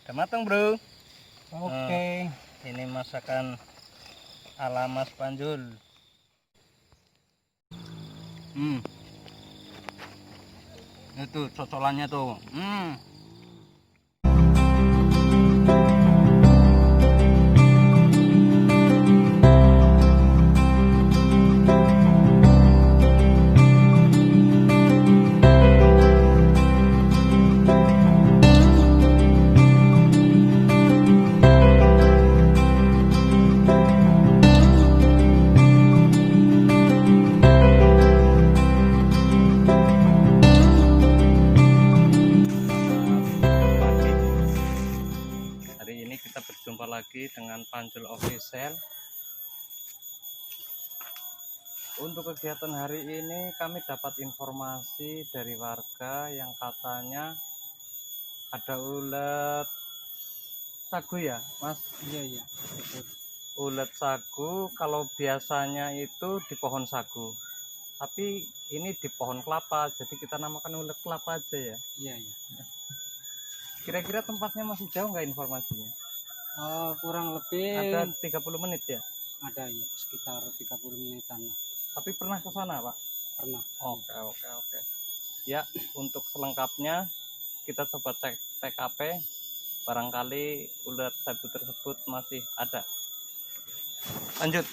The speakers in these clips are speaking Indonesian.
Udah matang, bro. Oke. Ini masakan ala Mas Panjul. Itu cocolannya tuh. Hari ini kita berjumpa lagi dengan Panjul Official. Untuk kegiatan hari ini kami dapat informasi dari warga yang katanya ada ulet sagu ya, Mas? Iya. Ulet sagu kalau biasanya itu di pohon sagu, tapi ini di pohon kelapa, jadi kita namakan ulet kelapa aja ya. Iya. Kira-kira tempatnya masih jauh nggak informasinya? Kurang lebih Ada 30 menit ya? ada ya, sekitar 30 menitan lah. Tapi pernah ke sana, Pak? Pernah. Oke. Ya, untuk selengkapnya kita coba cek TKP, barangkali ulat sagu tersebut masih ada. Lanjut.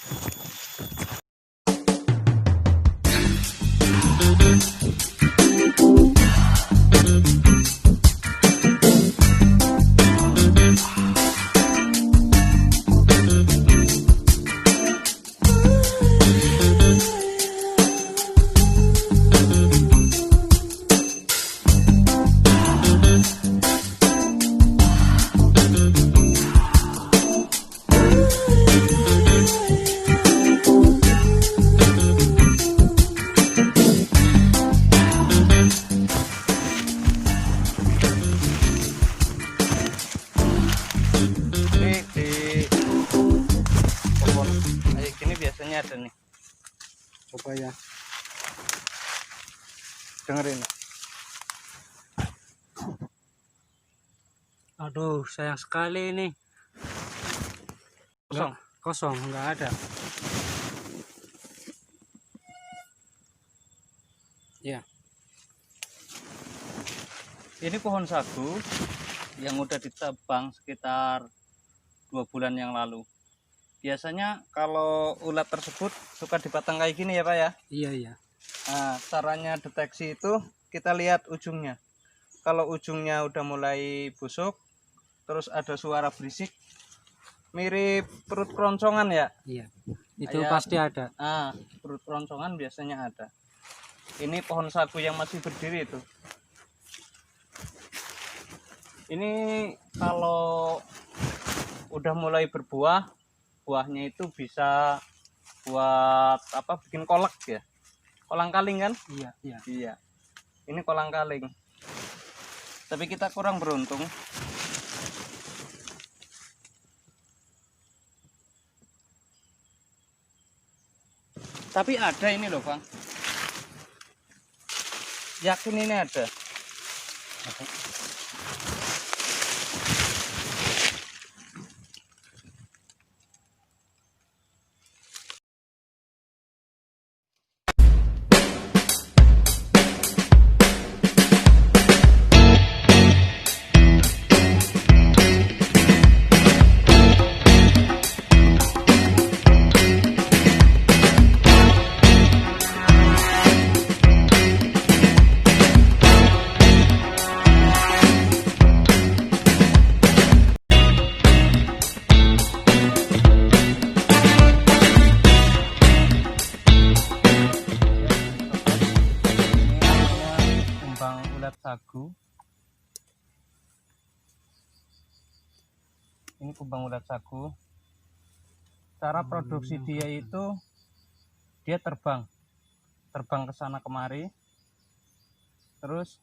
Ini di pohon kayak gini biasanya ada nih. Coba ya. Dengerin. Aduh, sayang sekali ini. Kosong. Kosong, nggak ada. Ya. Ini pohon sagu yang udah ditebang sekitar 2 bulan yang lalu. Biasanya kalau ulat tersebut suka dipatang kayak gini ya, Pak ya. Iya. Nah, caranya deteksi itu kita lihat ujungnya. Kalau ujungnya udah mulai busuk, terus ada suara berisik, mirip perut keroncongan ya. Iya. Itu Kayak- pasti ada. Perut keroncongan biasanya ada. Ini pohon sagu yang masih berdiri itu. Ini kalau udah mulai berbuah, buahnya itu bisa buat apa? Bikin kolak ya. Kolang kaling kan? Iya. Iya. Ini kolang kaling. Tapi kita kurang beruntung. Tapi ada ini loh, Bang. Yakin ini ada. Ulat sagu. Ini kumbang ulat sagu. Cara produksi dia itu dia terbang ke sana kemari. Terus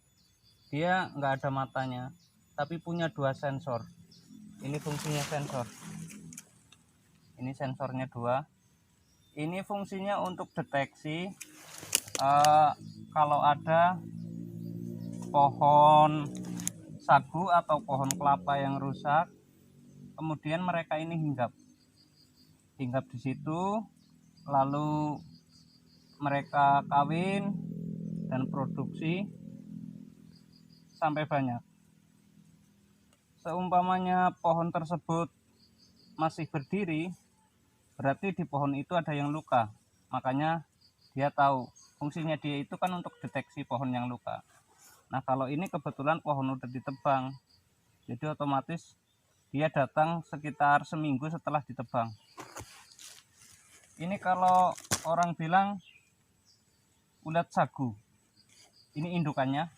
dia nggak ada matanya, tapi punya 2 sensor. Ini fungsinya sensor. Ini sensornya 2. Ini fungsinya untuk deteksi kalau ada pohon sagu atau pohon kelapa yang rusak. Kemudian mereka ini hinggap di situ, lalu mereka kawin dan produksi sampai banyak. Seumpamanya pohon tersebut masih berdiri, berarti di pohon itu ada yang luka. Makanya dia tahu fungsinya dia itu kan untuk deteksi pohon yang luka. Nah, kalau ini kebetulan pohon udah ditebang, jadi otomatis dia datang sekitar seminggu setelah ditebang. Ini kalau orang bilang ulat sagu, ini indukannya.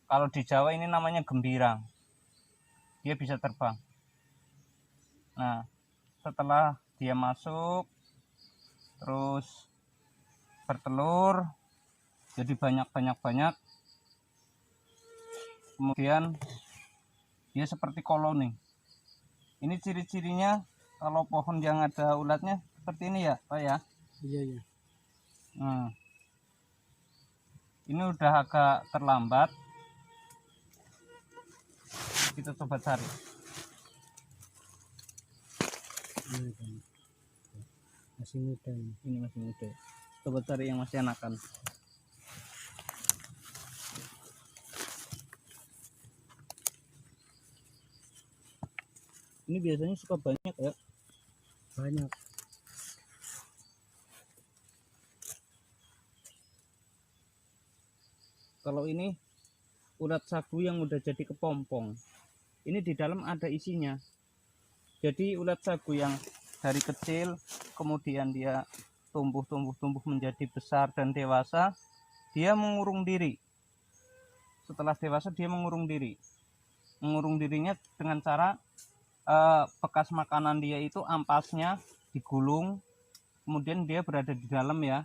Kalau di Jawa ini namanya gembirang. Dia bisa terbang. Nah, setelah dia masuk, terus bertelur, jadi banyak. Kemudian dia seperti koloni. Ini ciri-cirinya kalau pohon yang ada ulatnya seperti ini ya, Pak ya. Iya. Nah, ini udah agak terlambat. Kita coba cari. Masih muda ini. Ini masih muda. Coba cari yang masih anakan. Ini biasanya suka banyak ya. Banyak. Kalau ini ulat sagu yang udah jadi kepompong. Ini di dalam ada isinya. Jadi ulat sagu yang dari kecil kemudian dia tumbuh menjadi besar dan dewasa, dia mengurung diri. Setelah dewasa dia mengurung diri. Mengurung dirinya dengan cara bekas makanan dia itu ampasnya digulung, kemudian dia berada di dalam ya.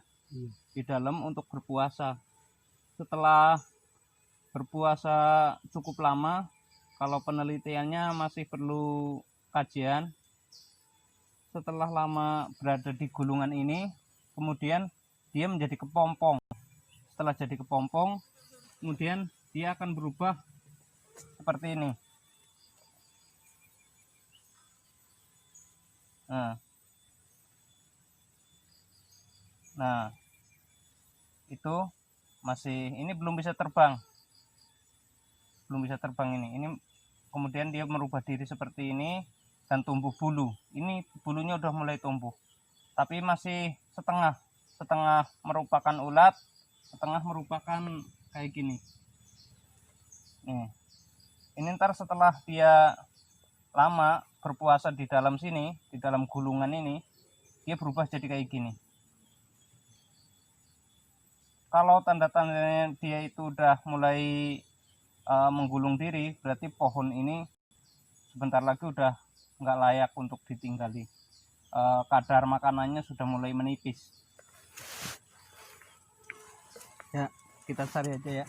Di dalam untuk berpuasa. Setelah berpuasa cukup lama, kalau penelitiannya masih perlu kajian. Setelah lama berada di gulungan ini, kemudian dia menjadi kepompong. Setelah jadi kepompong, kemudian dia akan berubah seperti ini. Nah, itu masih, ini belum bisa terbang. Ini kemudian dia merubah diri seperti ini dan tumbuh bulu. Ini bulunya udah mulai tumbuh, tapi masih setengah merupakan ulat, setengah merupakan kayak gini. Nih, ini ntar setelah dia lama berpuasa di dalam sini, di dalam gulungan ini, dia berubah jadi kayak gini. Kalau tanda-tandanya dia itu udah mulai menggulung diri, berarti pohon ini sebentar lagi udah nggak layak untuk ditinggali. Kadar makanannya sudah mulai menipis. Ya, kita cari aja ya.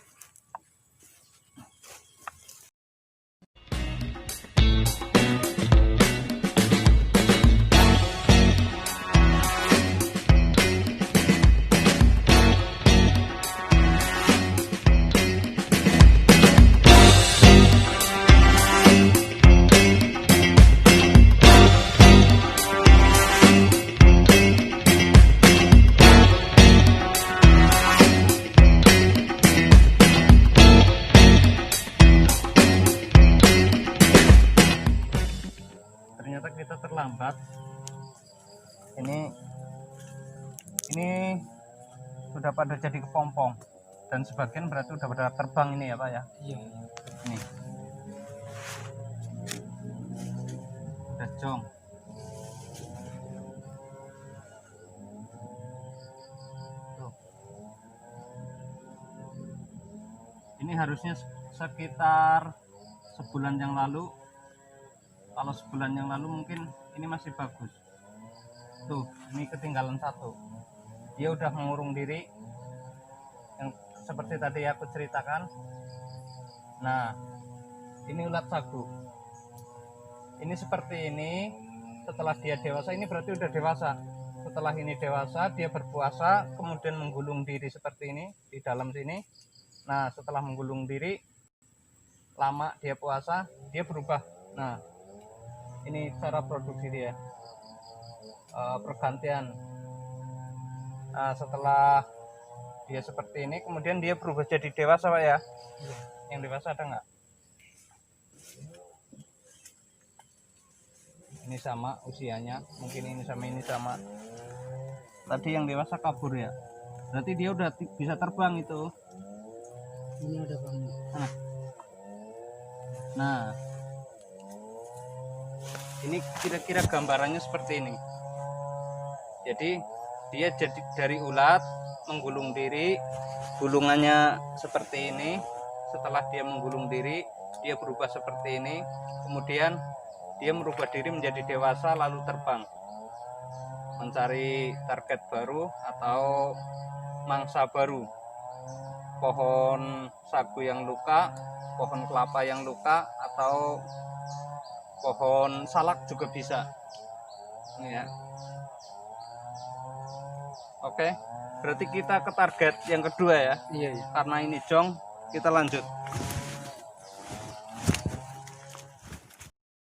Ternyata kita terlambat. Ini sudah pada jadi kepompong dan sebagian berarti udah pada terbang ini ya Pak ya. Iya. Ini udah jong. Tuh. Ini harusnya sekitar sebulan yang lalu. Kalau sebulan yang lalu mungkin ini masih bagus. Tuh, ini ketinggalan satu. Dia udah mengurung diri yang seperti tadi aku ceritakan. Nah, ini ulat sagu. Ini seperti ini. Setelah dia dewasa, ini berarti udah dewasa. Setelah ini dewasa, dia berpuasa, kemudian menggulung diri seperti ini di dalam sini. Nah, setelah menggulung diri, lama dia puasa, dia berubah. Nah, ini cara produksi dia. Pergantian. Nah, setelah dia seperti ini, kemudian dia berubah jadi dewasa, Pak ya. Yang dewasa ada nggak? Ini sama usianya, mungkin ini sama. Tadi yang dewasa kabur ya. Berarti dia udah bisa terbang itu. Ini ada bang. Nah, ini kira-kira gambarannya seperti ini. Jadi dia jadi dari ulat menggulung diri, gulungannya seperti ini. Setelah dia menggulung diri, dia berubah seperti ini. Kemudian dia merubah diri menjadi dewasa lalu terbang mencari target baru atau mangsa baru. Pohon sagu yang luka, pohon kelapa yang luka, atau pohon salak juga bisa. Ini ya. Oke, berarti kita ke target yang kedua ya. Iya, iya. Karena ini jong, kita lanjut.